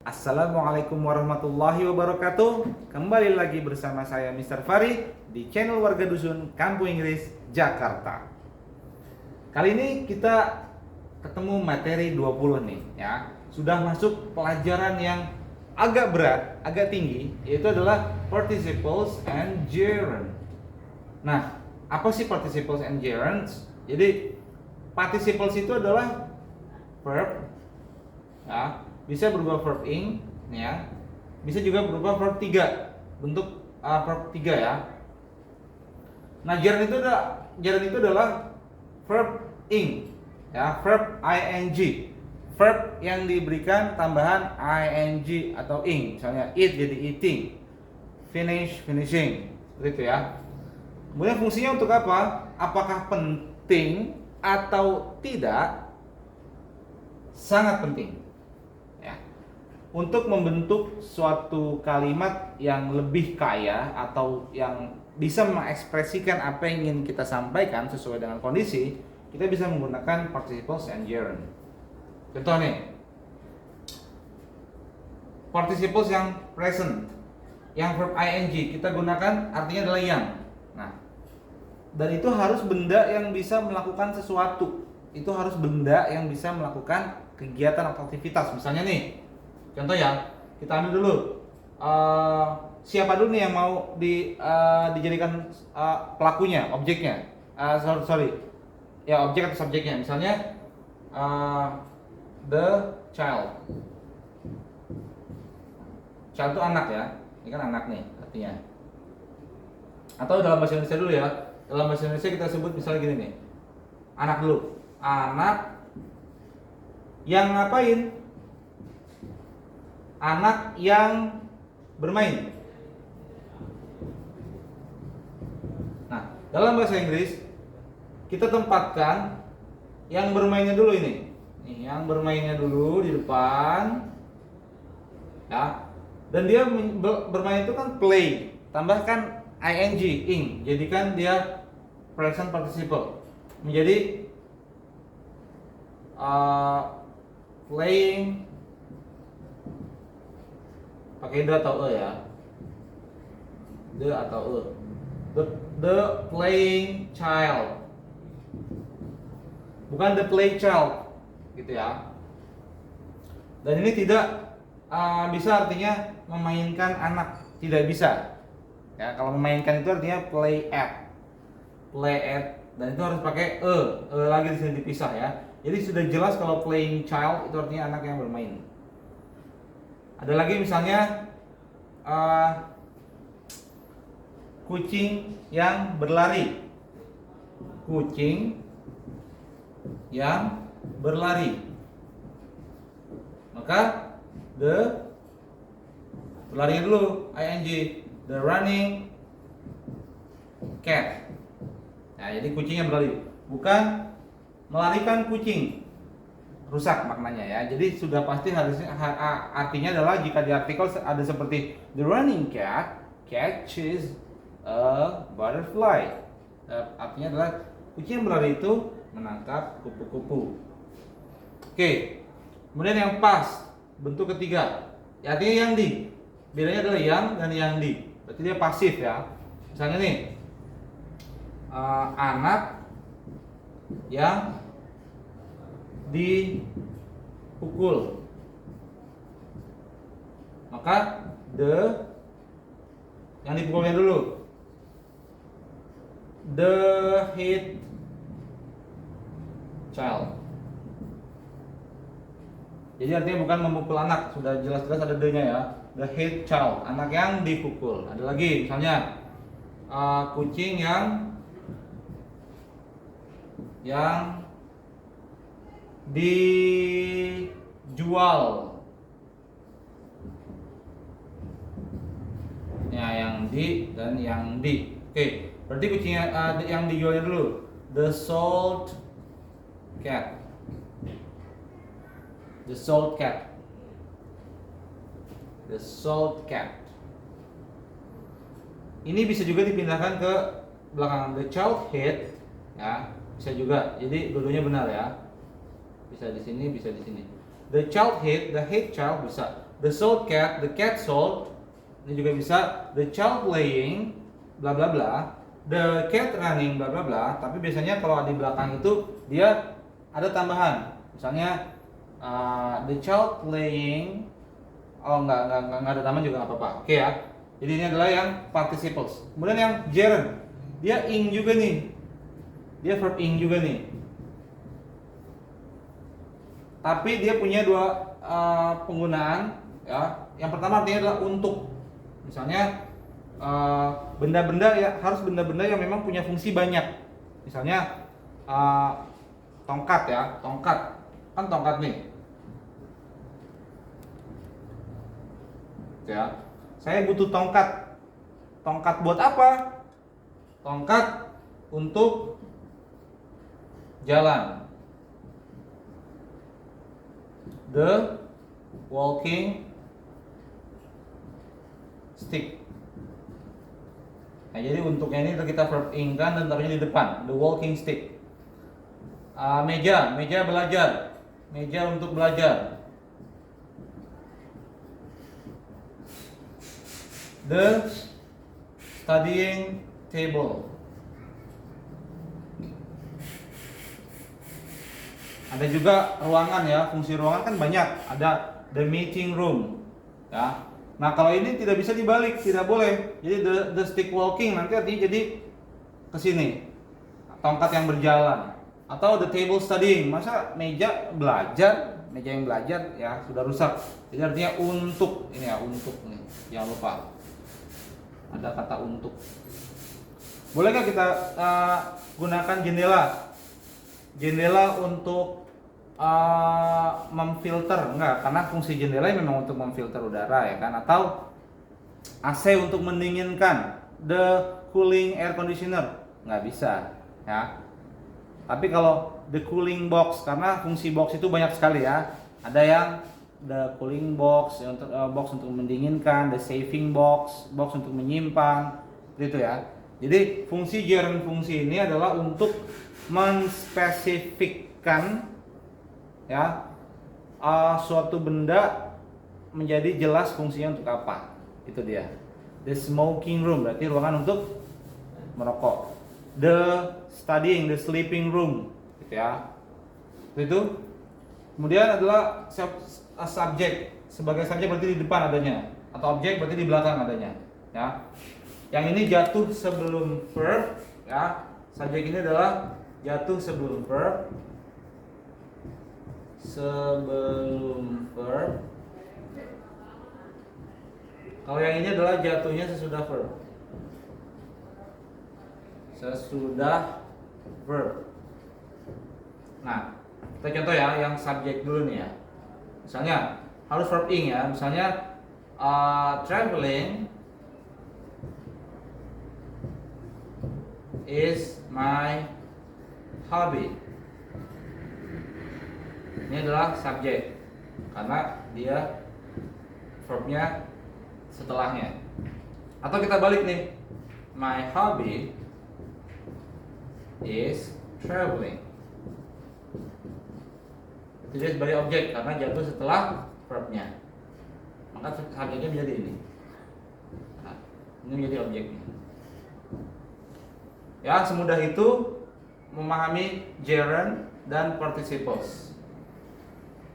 Assalamualaikum warahmatullahi wabarakatuh. Kembali lagi bersama saya Mr. Fari di channel Warga Dusun Kampung Inggris, Jakarta. Kali ini kita ketemu materi 20 nih ya. Sudah masuk pelajaran yang agak berat, agak tinggi, yaitu adalah participles and gerund. Nah, apa sih participles and gerunds? Jadi participles itu adalah verb ya, bisa berubah verb ing ya, bisa juga berubah verb 3, bentuk verb 3 ya. Nah, gerund itu adalah verb ing ya, verb ing, verb yang diberikan tambahan ing atau ing. Misalnya eat jadi eating, finish finishing, seperti itu ya. Kemudian fungsinya untuk apa? Apakah penting atau tidak? Sangat penting ya, untuk membentuk suatu kalimat yang lebih kaya atau yang bisa mengekspresikan apa yang ingin kita sampaikan sesuai dengan kondisi. Kita bisa menggunakan participles and gerund. Contoh nih, participles yang present, yang verb ing kita gunakan artinya adalah yang. Nah, dan itu harus benda yang bisa melakukan sesuatu. Itu harus benda yang bisa melakukan kegiatan atau aktivitas. Misalnya nih, contoh ya, kita ambil dulu siapa dulu nih yang mau dijadikan pelakunya, objeknya. Ya, objek atau subjeknya. Misalnya the child. Child itu anak ya, ini kan anak nih artinya. Atau dalam bahasa Indonesia dulu ya. Dalam bahasa Indonesia kita sebut misalnya gini nih, anak dulu. Anak yang ngapain? Anak yang bermain. Nah, dalam bahasa Inggris kita tempatkan yang bermainnya dulu ini. Nih, yang bermainnya dulu di depan. Ya. Dan dia bermain itu kan play. Tambahkan ing, jadikan dia present participle. Menjadi playing, pakai the atau e ya, the atau e, the playing child, bukan the play child gitu ya. Dan ini tidak bisa artinya memainkan anak, tidak bisa ya. Kalau memainkan itu artinya play at, dan itu harus pakai e lagi di sini dipisah ya. Jadi sudah jelas kalau playing child itu artinya anak yang bermain. Ada lagi misalnya kucing yang berlari. Kucing yang berlari. Maka the berlari dulu ing, the running cat. Nah, jadi kucing yang berlari, bukan melarikan kucing, rusak maknanya ya. Jadi sudah pasti harusnya artinya adalah jika di artikel ada seperti the running cat catches a butterfly. Artinya adalah kucing yang berlari itu menangkap kupu-kupu. Oke. Kemudian yang pas, bentuk ketiga. Ya, artinya yang di. Bedanya adalah yang dan yang di. Berarti dia pasif ya. Misalnya nih, anak yang dipukul, maka the yang dipukulnya dulu, the hit child. Jadi artinya bukan memukul anak, sudah jelas-jelas ada the-nya ya, the hit child, anak yang dipukul. Ada lagi misalnya kucing yang dijual ya, yang di dan yang di. Oke, berarti kucing yang dijualnya dulu, the sold cat, the sold cat, the sold cat. Ini bisa juga dipindahkan ke belakang, the child hit ya, bisa juga. Jadi dua-duanya benar ya. Bisa di sini, bisa di sini. The child hit, the hit child bisa. the sold cat, the cat sold. Ini juga bisa the child playing bla bla bla, the cat running bla bla bla. Tapi biasanya kalau di belakang itu dia ada tambahan. Misalnya the child playing, oh nggak ada tambahan juga nggak apa-apa. Oke ya. Jadi ini adalah yang participles. Kemudian yang gerund, dia ing juga nih. Dia verb ing juga nih. Tapi dia punya dua penggunaan ya. Yang pertama artinya adalah untuk. Misalnya benda-benda ya, harus benda-benda yang memang punya fungsi banyak. Misalnya tongkat ya, tongkat. Kan tongkat nih. Ya. Saya butuh tongkat. Tongkat buat apa? Tongkat untuk jalan. The walking stick. Nah, jadi untuknya ini kita verb ing kan dan taruhnya di depan. The walking stick. Meja belajar. Meja untuk belajar. The studying table. Ada juga ruangan ya, fungsi ruangan kan banyak. Ada the meeting room ya. Nah, kalau ini tidak bisa dibalik, tidak boleh. Jadi the stick walking nanti artinya jadi ke sini. Tongkat yang berjalan. Atau the table studying. Masa meja yang belajar ya sudah rusak. Jadi artinya untuk, ini ya, untuk nih. Jangan lupa. Ada kata untuk. Boleh nggak kita gunakan jendela? Jendela untuk memfilter, enggak, karena fungsi jendela memang untuk memfilter udara ya kan, atau AC untuk mendinginkan, the cooling air conditioner, nggak bisa ya. Tapi kalau the cooling box, karena fungsi box itu banyak sekali ya, ada yang the cooling box untuk box untuk mendinginkan, the saving box, box untuk menyimpan, gitu ya. Jadi fungsi gerund fungsi ini adalah untuk menspesifikkan ya suatu benda menjadi jelas fungsinya untuk apa. Itu dia. The smoking room berarti ruangan untuk merokok. The studying, the sleeping room, gitu ya. Itu. Kemudian adalah subject. Sebagai subjek berarti di depan adanya, atau objek berarti di belakang adanya, ya. Yang ini jatuh sebelum verb, ya. Subjek ini adalah jatuh sebelum verb. Kalau yang ini adalah jatuhnya sesudah verb. Sesudah verb. Nah, kita contoh ya yang subjek dulu nih ya. Misalnya harus verb ing ya. Misalnya traveling is my hobby. Ini adalah subjek karena dia verbnya setelahnya. Atau kita balik nih, my hobby is traveling. Itu dia sebagai objek karena jatuh setelah verbnya. Maka subjeknya menjadi ini. Nah, ini menjadi objeknya. Ya, semudah itu memahami gerund dan participles.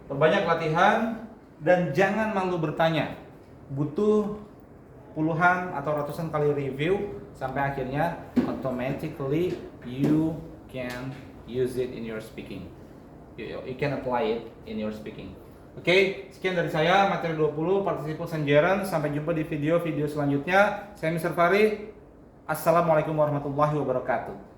Perbanyak latihan dan jangan malu bertanya. Butuh puluhan atau ratusan kali review sampai akhirnya automatically you can use it in your speaking. You can apply it in your speaking. Oke, sekian dari saya materi 20 participles and gerund. Sampai jumpa di video-video selanjutnya. Saya Mr. Fari. Assalamualaikum warahmatullahi wabarakatuh.